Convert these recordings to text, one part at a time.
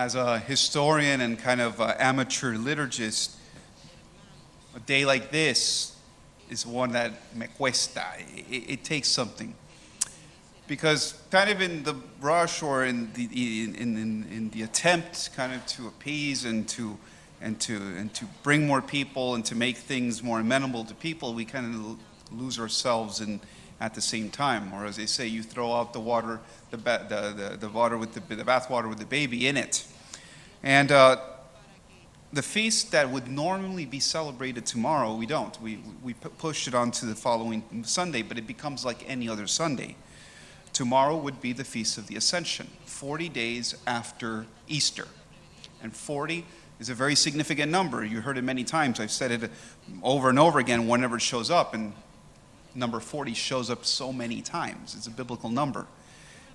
As a historian and kind of amateur liturgist, a day like this is one that me cuesta. It takes something. Because kind of in the rush or in the attempt kind of to appease and to bring more people and to make things more amenable to people, we kind of lose ourselves at the same time. Or as they say, you throw out the water, the water with the bath water with the baby in it. And the feast that would normally be celebrated tomorrow, we don't. We push it on to the following Sunday, but it becomes like any other Sunday. Tomorrow would be the Feast of the Ascension, 40 days after Easter. And 40 is a very significant number. You heard it many times. I've said it over and over again whenever it shows up. And number 40 shows up so many times. It's a biblical number.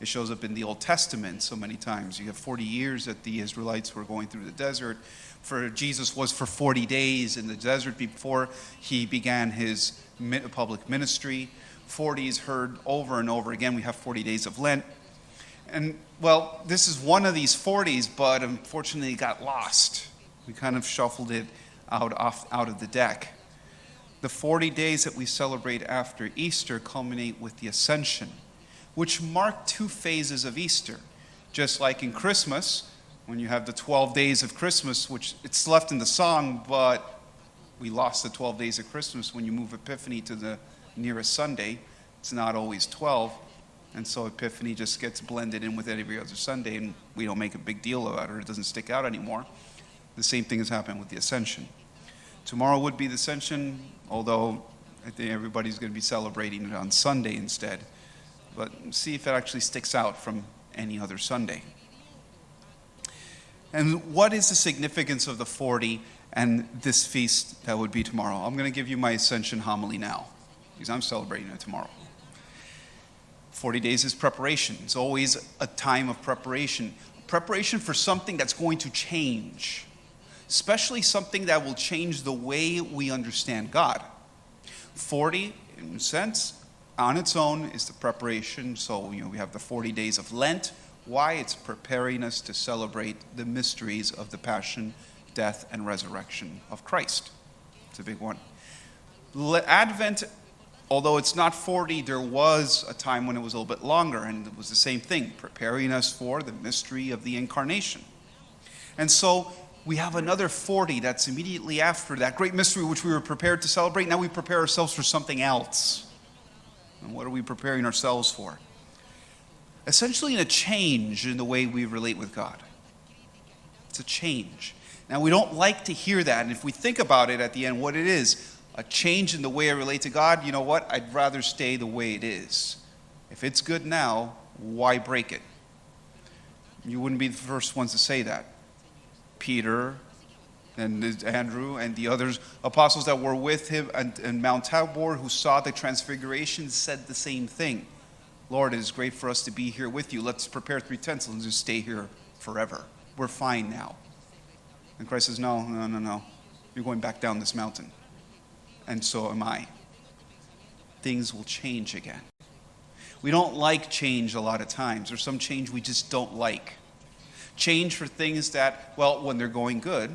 It shows up in the Old Testament so many times. You have 40 years that the Israelites were going through the desert. For Jesus was for 40 days in the desert before he began his public ministry. 40 is heard over and over again. We have 40 days of Lent. And, well, this is one of these 40s, but unfortunately it got lost. We kind of shuffled it out of the deck. The 40 days that we celebrate after Easter culminate with the Ascension, which mark two phases of Easter. Just like in Christmas, when you have the 12 days of Christmas, which it's left in the song, but we lost the 12 days of Christmas when you move Epiphany to the nearest Sunday. It's not always 12, and so Epiphany just gets blended in with every other Sunday, and we don't make a big deal about it, or it doesn't stick out anymore. The same thing has happened with the Ascension. Tomorrow would be the Ascension, although I think everybody's going to be celebrating it on Sunday instead. But see if it actually sticks out from any other Sunday. And what is the significance of the 40 and this feast that would be tomorrow? I'm going to give you my Ascension homily now, because I'm celebrating it tomorrow. 40 days is preparation. It's always a time of preparation. Preparation for something that's going to change, especially something that will change the way we understand God. 40, in a sense, on its own is the preparation. So, we have the 40 days of Lent. Why? It's preparing us to celebrate the mysteries of the passion, death, and resurrection of Christ. It's a big one. Advent, although it's not 40, there was a time when it was a little bit longer, and it was the same thing, preparing us for the mystery of the Incarnation. And so we have another 40 that's immediately after that great mystery which we were prepared to celebrate. Now we prepare ourselves for something else. And what are we preparing ourselves for? Essentially a change in the way we relate with God. It's a change. Now we don't like to hear that, and if we think about it at the end, what it is, a change in the way I relate to God, you know what? I'd rather stay the way it is. If it's good now, why break it? You wouldn't be the first ones to say that. Peter and Andrew and the other apostles that were with him and Mount Tabor who saw the transfiguration said the same thing. Lord, it is great for us to be here with you. Let's prepare 3 tents and just stay here forever. We're fine now. And Christ says, no. You're going back down this mountain. And so am I. Things will change again. We don't like change a lot of times. There's some change we just don't like. Change for things that, well, when they're going good,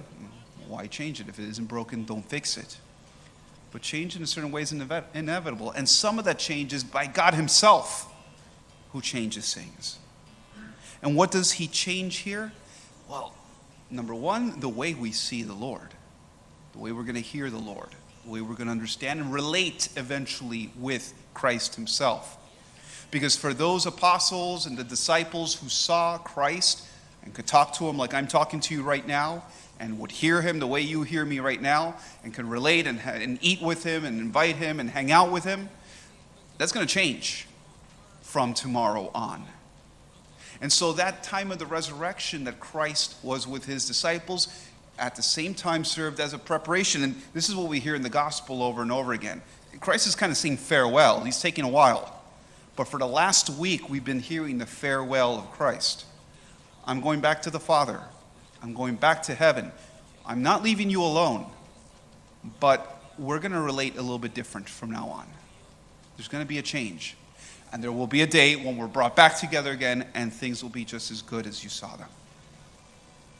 why change it? If it isn't broken, don't fix it. But change in a certain way is inevitable. And some of that change is by God himself who changes things. And what does he change here? Well, number one, the way we see the Lord. The way we're going to hear the Lord. The way we're going to understand and relate eventually with Christ himself. Because for those apostles and the disciples who saw Christ and could talk to him like I'm talking to you right now, and would hear him the way you hear me right now, and could relate and eat with him and invite him and hang out with him, that's going to change from tomorrow on. And so that time of the resurrection that Christ was with his disciples at the same time served as a preparation. And this is what we hear in the gospel over and over again. Christ is kind of saying farewell. He's taking a while. But for the last week, we've been hearing the farewell of Christ. I'm going back to the Father. I'm going back to heaven. I'm not leaving you alone. But we're going to relate a little bit different from now on. There's going to be a change. And there will be a day when we're brought back together again and things will be just as good as you saw them.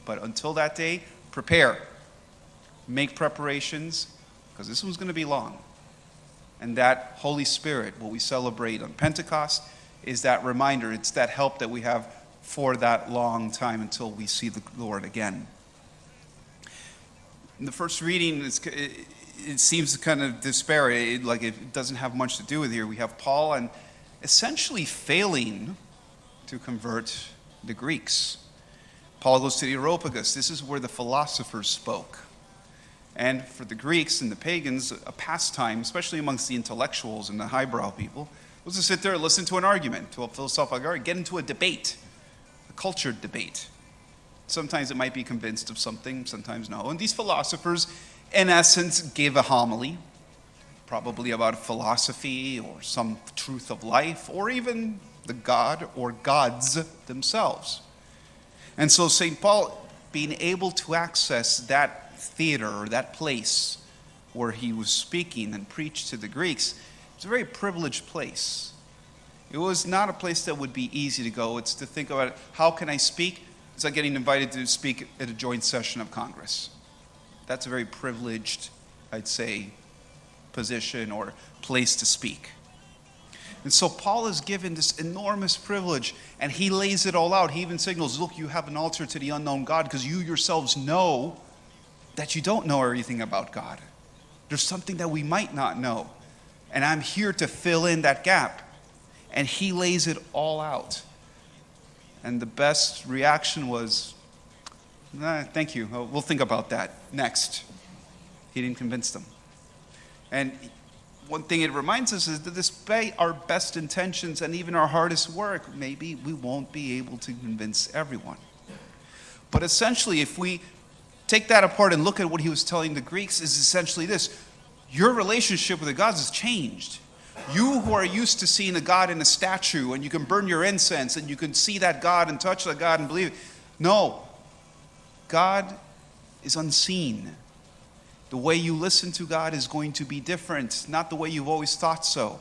But until that day, prepare. Make preparations, because this one's going to be long. And that Holy Spirit, what we celebrate on Pentecost, is that reminder. It's that help that we have for that long time until we see the Lord again. In the first reading, it seems kind of disparate, like it doesn't have much to do with here. We have Paul and essentially failing to convert the Greeks. Paul goes to the Areopagus. This is where the philosophers spoke. And for the Greeks and the pagans, a pastime, especially amongst the intellectuals and the highbrow people, was to sit there and listen to an argument, to a philosophical argument, get into a debate, a cultured debate. Sometimes it might be convinced of something, sometimes no. And these philosophers, in essence, gave a homily, probably about philosophy or some truth of life, or even the God or gods themselves. And so St. Paul, being able to access that theater or that place where he was speaking and preached to the Greeks, it's a very privileged place. It was not a place that would be easy to go. It's to think about, how can I speak? It's like getting invited to speak at a joint session of Congress. That's a very privileged, I'd say, position or place to speak. And so Paul is given this enormous privilege, and he lays it all out. He even signals, look, you have an altar to the unknown God, because you yourselves know that you don't know everything about God. There's something that we might not know. And I'm here to fill in that gap. And he lays it all out. And the best reaction was, thank you, we'll think about that next. He didn't convince them. And one thing it reminds us is that despite our best intentions and even our hardest work, maybe we won't be able to convince everyone. But essentially, if we take that apart and look at what he was telling the Greeks, is essentially this: your relationship with the gods has changed. You who are used to seeing a God in a statue, and you can burn your incense, and you can see that God and touch that God and believe it. No, God is unseen. The way you listen to God is going to be different, not the way you've always thought so.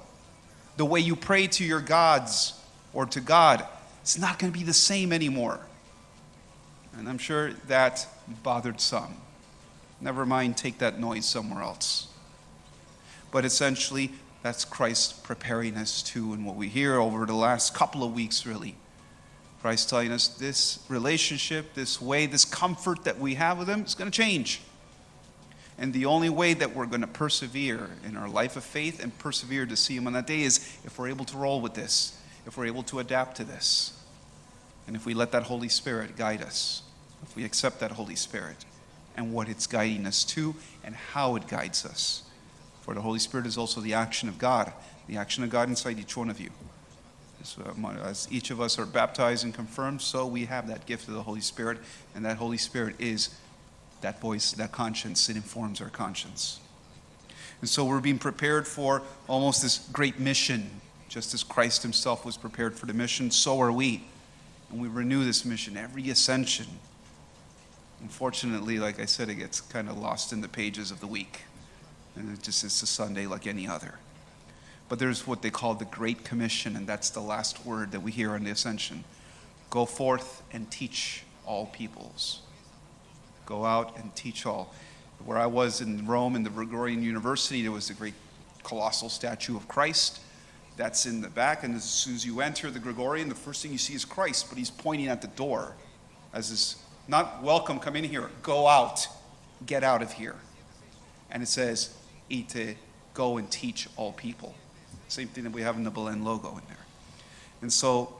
The way you pray to your gods or to God, it's not going to be the same anymore. And I'm sure that bothered some. Never mind, take that noise somewhere else. But essentially, that's Christ preparing us to, and what we hear over the last couple of weeks, really. Christ telling us this relationship, this way, this comfort that we have with him is going to change. And the only way that we're going to persevere in our life of faith and persevere to see him on that day is if we're able to roll with this, if we're able to adapt to this, and if we let that Holy Spirit guide us, if we accept that Holy Spirit and what it's guiding us to and how it guides us. For the Holy Spirit is also the action of God inside each one of you. As each of us are baptized and confirmed, so we have that gift of the Holy Spirit, and that Holy Spirit is that voice, that conscience. It informs our conscience. And so we're being prepared for almost this great mission. Just as Christ himself was prepared for the mission, so are we. And we renew this mission every Ascension. Unfortunately, like I said, it gets kind of lost in the pages of the week. And it's a Sunday like any other. But there's what they call the Great Commission, and that's the last word that we hear on the Ascension. Go forth and teach all peoples. Go out and teach all. Where I was in Rome, in the Gregorian University, there was the great colossal statue of Christ. That's in the back, and as soon as you enter the Gregorian, the first thing you see is Christ, but he's pointing at the door as this, not welcome, come in here, go out, get out of here. And it says, ite, go and teach all people. Same thing that we have in the Belen logo in there. And so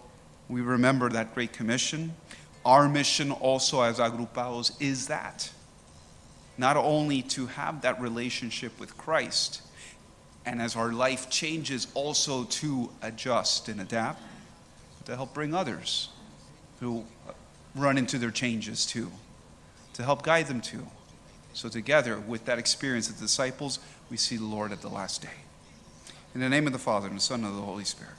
we remember that Great Commission. Our mission also as agrupados is that. Not only to have that relationship with Christ, and as our life changes, also to adjust and adapt, but to help bring others who run into their changes too, to help guide them too. So together, with that experience of the disciples, we see the Lord at the last day. In the name of the Father, and the Son, and of the Holy Spirit.